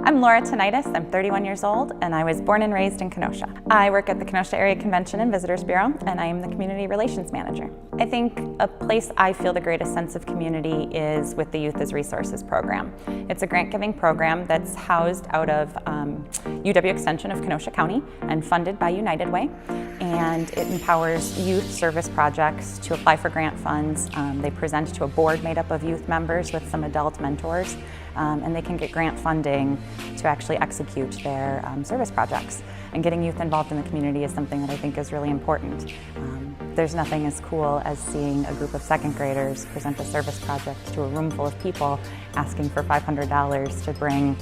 I'm Tyunaitis, I'm 31 years old, and I was born and raised in Kenosha. I work at the Kenosha Area Convention and Visitors Bureau, and I am the Community Relations Manager. I think a place I feel the greatest sense of community is with the Youth as Resources program. It's a grant-giving program that's housed out of UW Extension of Kenosha County and funded by United Way, and it empowers youth service projects to apply for grant funds. They present to a board made up of youth members with some adult mentors, and they can get grant funding to actually execute their service projects. And getting youth involved in the community is something that I think is really important. There's nothing as cool as seeing a group of second graders present a service project to a room full of people asking for $500 to bring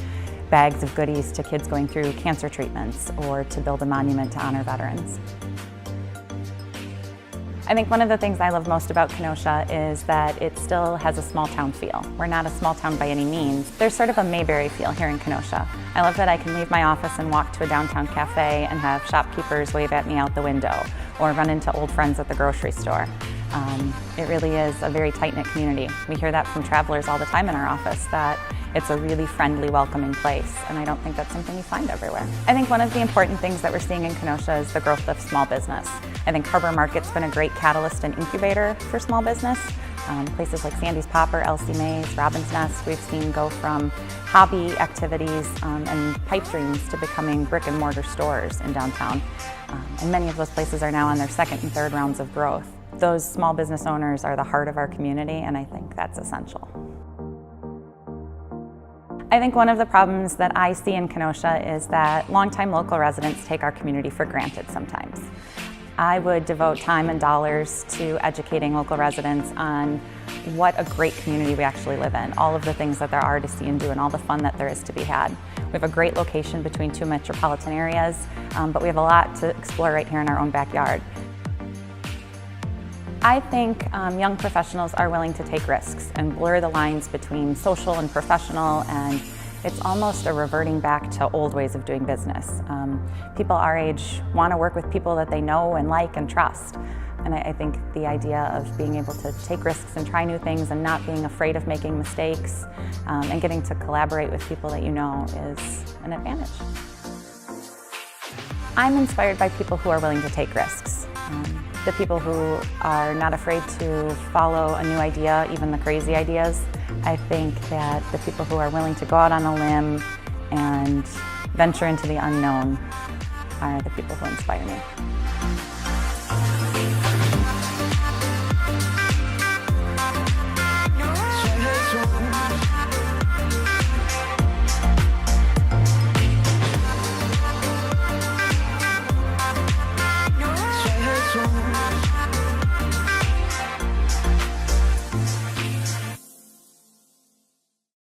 bags of goodies to kids going through cancer treatments or to build a monument to honor veterans. I think one of the things I love most about Kenosha is that it still has a small town feel. We're not a small town by any means. There's sort of a Mayberry feel here in Kenosha. I love that I can leave my office and walk to a downtown cafe and have shopkeepers wave at me out the window or run into old friends at the grocery store. It really is a very tight-knit community. We hear that from travelers all the time in our office, that it's a really friendly, welcoming place, and I don't think that's something you find everywhere. I think one of the important things that we're seeing in Kenosha is the growth of small business. I think Harbor Market's been a great catalyst and incubator for small business. Places like Sandy's Popper, Elsie Mae's, Robin's Nest, we've seen go from hobby activities and pipe dreams to becoming brick and mortar stores in downtown. And many of those places are now on their second and third rounds of growth. Those small business owners are the heart of our community, and I think that's essential. I think one of the problems that I see in Kenosha is that longtime local residents take our community for granted sometimes. I would devote time and dollars to educating local residents on what a great community we actually live in, all of the things that there are to see and do, and all the fun that there is to be had. We have a great location between two metropolitan areas, but we have a lot to explore right here in our own backyard. I think young professionals are willing to take risks and blur the lines between social and professional, and it's almost a reverting back to old ways of doing business. People our age want to work with people that they know and like and trust. And I think the idea of being able to take risks and try new things and not being afraid of making mistakes and getting to collaborate with people that you know is an advantage. I'm inspired by people who are willing to take risks. The people who are not afraid to follow a new idea, even the crazy ideas. I think that the people who are willing to go out on a limb and venture into the unknown are the people who inspire me.